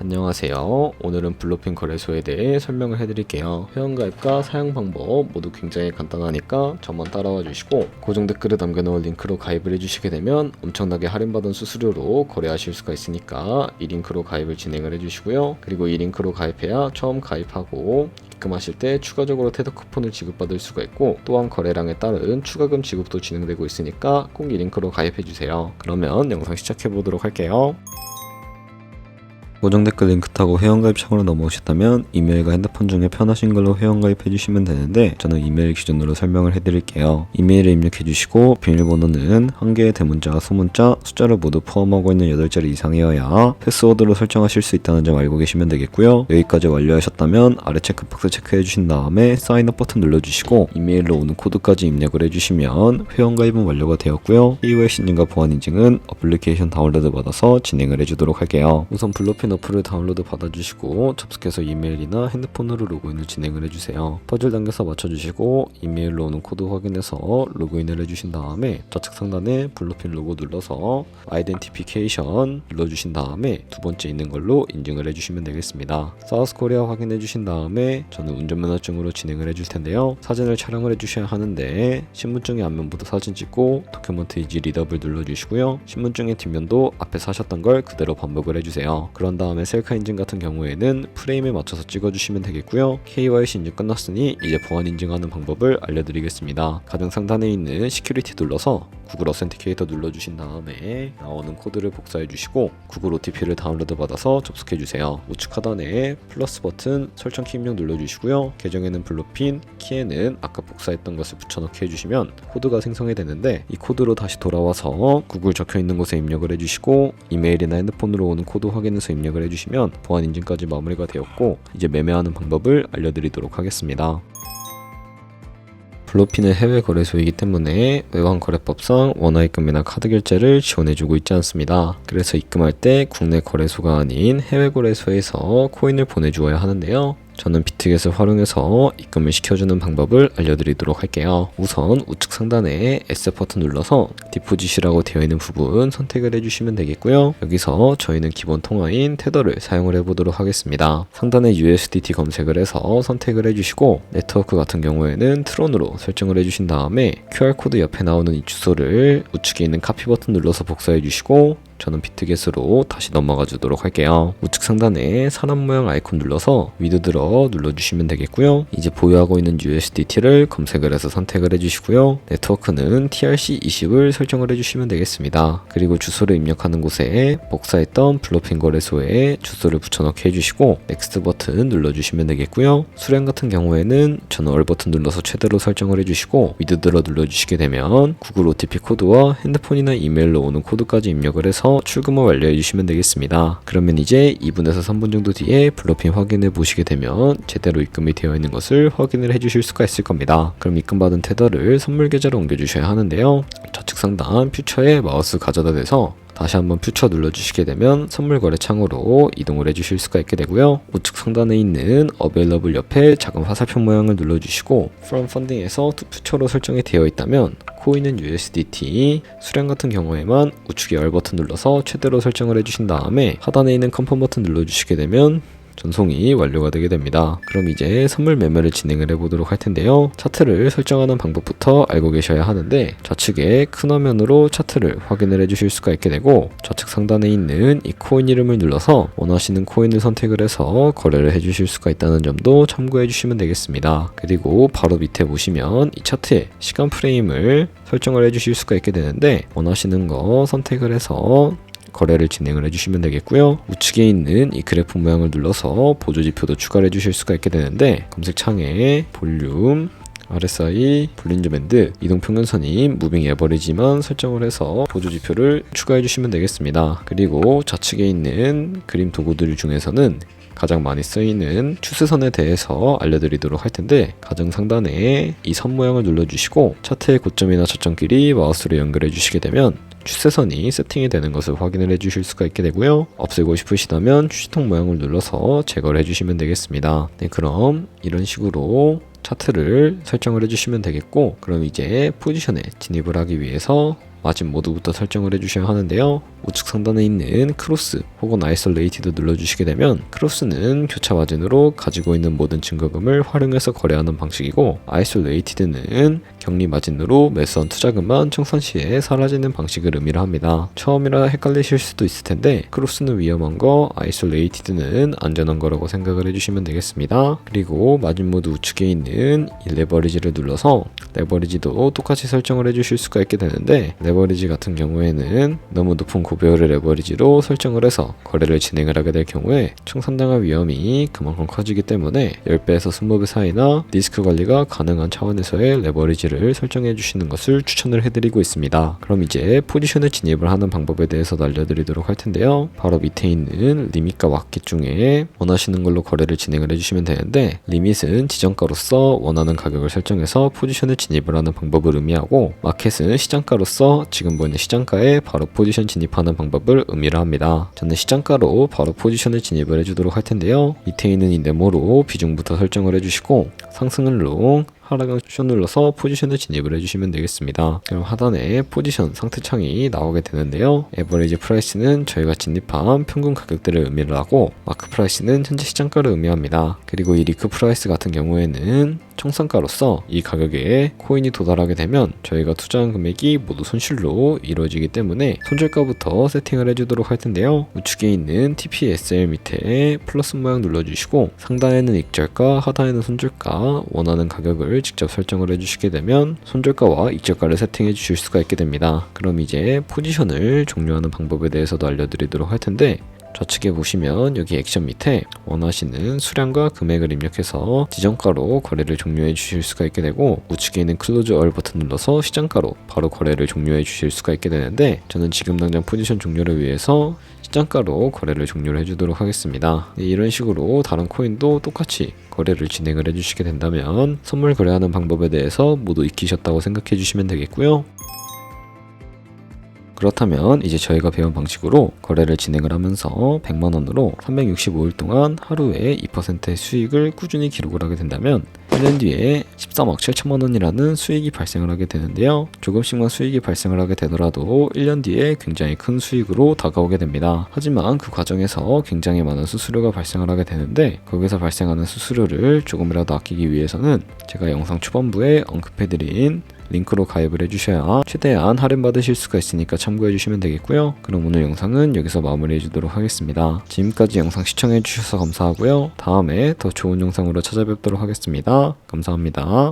안녕하세요. 오늘은 블루핀 거래소에 대해 설명을 해드릴게요. 회원가입과 사용 방법 모두 굉장히 간단하니까 저만 따라와 주시고 고정 댓글에 남겨놓은 링크로 가입을 해주시게 되면 엄청나게 할인받은 수수료로 거래하실 수가 있으니까 이 링크로 가입을 진행을 해주시고요. 그리고 이 링크로 가입해야 처음 가입하고 입금하실 때 추가적으로 테더 쿠폰을 지급받을 수가 있고, 또한 거래량에 따른 추가금 지급도 진행되고 있으니까 꼭 이 링크로 가입해주세요. 그러면 영상 시작해보도록 할게요. 고정 댓글 링크 타고 회원가입 창으로 넘어오셨다면 이메일과 핸드폰 중에 편하신 걸로 회원가입 해주시면 되는데, 저는 이메일 기준으로 설명을 해드릴게요. 이메일을 입력해주시고 비밀번호는 한 개의 대문자와 소문자, 숫자를 모두 포함하고 있는 8자리 이상이어야 패스워드로 설정하실 수 있다는 점 알고 계시면 되겠고요. 여기까지 완료하셨다면 아래 체크박스 체크해주신 다음에 사인업 버튼 눌러주시고 이메일로 오는 코드까지 입력을 해주시면 회원가입은 완료가 되었고요. KYC 인증과 보안 인증은 어플리케이션 다운로드 받아서 진행을 해주도록 할게요. 우선 블루핀 어플을 다운로드 받아주시고 접속해서 이메일이나 핸드폰으로 로그인을 진행을 해주세요. 퍼즐 당겨서 맞춰주시고 이메일로 오는 코드 확인해서 로그인을 해주신 다음에 좌측 상단에 블루핀 로고 눌러서 아이덴티피케이션 눌러주신 다음에 두 번째 있는 걸로 인증을 해주시면 되겠습니다. 사우스코리아 확인해주신 다음에 저는 운전면허증으로 진행을 해줄 텐데요. 사진을 촬영을 해주셔야 하는데 신분증의 앞면부터 사진 찍고 도큐먼트 이지 리더블 눌러주시고요. 신분증의 뒷면도 앞에 사셨던 걸 그대로 반복을 해주세요. 그런 다음에 셀카 인증 같은 경우에는 프레임에 맞춰서 찍어주시면 되겠고요. KYC 인증 끝났으니 이제 보안 인증하는 방법을 알려드리겠습니다. 가장 상단에 있는 시큐리티 눌러서 구글 어센티케이터 눌러주신 다음에 나오는 코드를 복사해주시고 구글 OTP를 다운로드 받아서 접속해주세요. 우측 하단에 플러스 버튼 설정 키 입력 눌러주시고요. 계정에는 블루핀, 키에는 아까 복사했던 것을 붙여넣기 해주시면 코드가 생성이 되는데, 이 코드로 다시 돌아와서 구글 적혀있는 곳에 입력을 해주시고 이메일이나 핸드폰으로 오는 코드 확인해서 입력을 해주시면 보안 인증까지 마무리가 되었고, 이제 매매하는 방법을 알려드리도록 하겠습니다. 블루핀은 해외 거래소이기 때문에 외환거래법상 원화 입금이나 카드 결제를 지원해주고 있지 않습니다. 그래서 입금할 때 국내 거래소가 아닌 해외 거래소에서 코인을 보내주어야 하는데요. 저는 비트겟을 활용해서 입금을 시켜주는 방법을 알려드리도록 할게요. 우선 우측 상단에 S 버튼 눌러서 디포짓이라고 되어 있는 부분 선택을 해주시면 되겠고요. 여기서 저희는 기본 통화인 테더를 사용을 해보도록 하겠습니다. 상단에 USDT 검색을 해서 선택을 해주시고 네트워크 같은 경우에는 트론으로 설정을 해주신 다음에 QR코드 옆에 나오는 이 주소를 우측에 있는 카피 버튼 눌러서 복사해 주시고 저는 비트겟으로 다시 넘어가 주도록 할게요. 우측 상단에 사람 모양 아이콘 눌러서 위드드러 눌러주시면 되겠고요. 이제 보유하고 있는 USDT를 검색을 해서 선택을 해주시고요. 네트워크는 TRC20을 설정을 해주시면 되겠습니다. 그리고 주소를 입력하는 곳에 복사했던 블루핀 거래소에 주소를 붙여넣기 해주시고 넥스트 버튼 눌러주시면 되겠고요. 수량 같은 경우에는 저는 얼 버튼 눌러서 최대로 설정을 해주시고 위드드러 눌러주시게 되면 구글 OTP 코드와 핸드폰이나 이메일로 오는 코드까지 입력을 해서 출금을 완료해 주시면 되겠습니다. 그러면 이제 2분에서 3분 정도 뒤에 블루핀 확인해 보시게 되면 제대로 입금이 되어 있는 것을 확인을 해 주실 수가 있을 겁니다. 그럼 입금받은 테더를 선물 계좌로 옮겨 주셔야 하는데요. 좌측 상단 퓨처에 마우스 가져다 대서 다시 한번 퓨처 눌러주시게 되면 선물 거래 창으로 이동을 해주실 수가 있게 되고요. 우측 상단에 있는 Available 옆에 작은 화살표 모양을 눌러주시고 From Funding에서 To 퓨처로 설정이 되어 있다면 코인은 USDT, 수량 같은 경우에만 우측에 열 버튼 눌러서 최대로 설정을 해주신 다음에 하단에 있는 컨펌 버튼 눌러주시게 되면 전송이 완료가 되게 됩니다. 그럼 이제 선물 매매를 진행을 해보도록 할 텐데요. 차트를 설정하는 방법부터 알고 계셔야 하는데, 좌측에 큰 화면으로 차트를 확인을 해주실 수가 있게 되고 좌측 상단에 있는 이 코인 이름을 눌러서 원하시는 코인을 선택을 해서 거래를 해주실 수가 있다는 점도 참고해 주시면 되겠습니다. 그리고 바로 밑에 보시면 이 차트의 시간 프레임을 설정을 해주실 수가 있게 되는데, 원하시는 거 선택을 해서 거래를 진행을 해주시면 되겠고요. 우측에 있는 이 그래프 모양을 눌러서 보조지표도 추가를 해주실 수가 있게 되는데, 검색창에 볼륨, RSI, 볼린저 밴드, 이동평균선인 무빙 에버리지만 설정을 해서 보조지표를 추가해 주시면 되겠습니다. 그리고 좌측에 있는 그림 도구들 중에서는 가장 많이 쓰이는 추세선에 대해서 알려드리도록 할 텐데, 가장 상단에 이 선 모양을 눌러주시고 차트의 고점이나 저점끼리 마우스로 연결해 주시게 되면 추세선이 세팅이 되는 것을 확인을 해주실 수가 있게 되고요. 없애고 싶으시다면 휴지통 모양을 눌러서 제거를 해주시면 되겠습니다. 네, 그럼 이런 식으로 차트를 설정을 해주시면 되겠고, 그럼 이제 포지션에 진입을 하기 위해서 마진 모드부터 설정을 해주셔야 하는데요. 우측 상단에 있는 크로스 혹은 아이솔레이티드 눌러주시게 되면 크로스는 교차 마진으로 가지고 있는 모든 증거금을 활용해서 거래하는 방식이고 아이솔레이티드는 격리 마진으로 매수한 투자금만 청산 시에 사라지는 방식을 의미를 합니다. 처음이라 헷갈리실 수도 있을 텐데 크로스는 위험한 거, 아이솔레이티드는 안전한 거라고 생각을 해주시면 되겠습니다. 그리고 마진 모드 우측에 있는 이 레버리지를 눌러서 레버리지도 똑같이 설정을 해주실 수가 있게 되는데 레버리지 같은 경우에는 너무 높은 고배율의 레버리지로 설정을 해서 거래를 진행을 하게 될 경우에 청산당할 위험이 그만큼 커지기 때문에 10배에서 20배 사이나 리스크 관리가 가능한 차원에서의 레버리지를 설정해 주시는 것을 추천을 해드리고 있습니다. 그럼 이제 포지션에 진입을 하는 방법에 대해서 알려드리도록 할 텐데요. 바로 밑에 있는 리밋과 마켓 중에 원하시는 걸로 거래를 진행을 해주시면 되는데 리밋은 지정가로서 원하는 가격을 설정해서 포지션에 진입을 하는 방법을 의미하고 마켓은 시장가로서 지금 보이는 시장가에 바로 포지션 진입하는 방법을 의미를 합니다. 저는 시장가로 바로 포지션에 진입을 해주도록 할 텐데요. 밑에 있는 이 네모로 비중부터 설정을 해주시고 상승은 롱, 하락은 숏 눌러서 포지션에 진입을 해주시면 되겠습니다. 그럼 하단에 포지션 상태창이 나오게 되는데요. 에버리지 프라이스는 저희가 진입한 평균 가격대를 의미를 하고 마크 프라이스는 현재 시장가를 의미합니다. 그리고 이 리크 프라이스 같은 경우에는 총상가로서 이 가격에 코인이 도달하게 되면 저희가 투자한 금액이 모두 손실로 이루어지기 때문에 손절가부터 세팅을 해주도록 할 텐데요. 우측에 있는 TPSL 밑에 플러스 모양 눌러주시고 상단에는 익절가, 하단에는 손절가 원하는 가격을 직접 설정을 해주시게 되면 손절가와 익절가를 세팅해 주실 수가 있게 됩니다. 그럼 이제 포지션을 종료하는 방법에 대해서도 알려드리도록 할 텐데 좌측에 보시면 여기 액션 밑에 원하시는 수량과 금액을 입력해서 지정가로 거래를 종료해 주실 수가 있게 되고 우측에 있는 클로즈 얼 버튼 눌러서 시장가로 바로 거래를 종료해 주실 수가 있게 되는데 저는 지금 당장 포지션 종료를 위해서 시장가로 거래를 종료를 해주도록 하겠습니다. 이런 식으로 다른 코인도 똑같이 거래를 진행을 해주시게 된다면 선물 거래하는 방법에 대해서 모두 익히셨다고 생각해 주시면 되겠고요. 그렇다면 이제 저희가 배운 방식으로 거래를 진행을 하면서 100만원으로 365일 동안 하루에 2%의 수익을 꾸준히 기록을 하게 된다면 1년 뒤에 13억 7천만원이라는 수익이 발생을 하게 되는데요. 조금씩만 수익이 발생을 하게 되더라도 1년 뒤에 굉장히 큰 수익으로 다가오게 됩니다. 하지만 그 과정에서 굉장히 많은 수수료가 발생을 하게 되는데 거기서 발생하는 수수료를 조금이라도 아끼기 위해서는 제가 영상 초반부에 언급해드린 링크로 가입을 해주셔야 최대한 할인받으실 수가 있으니까 참고해주시면 되겠고요. 그럼 오늘 영상은 여기서 마무리해주도록 하겠습니다. 지금까지 영상 시청해주셔서 감사하고요. 다음에 더 좋은 영상으로 찾아뵙도록 하겠습니다. 감사합니다.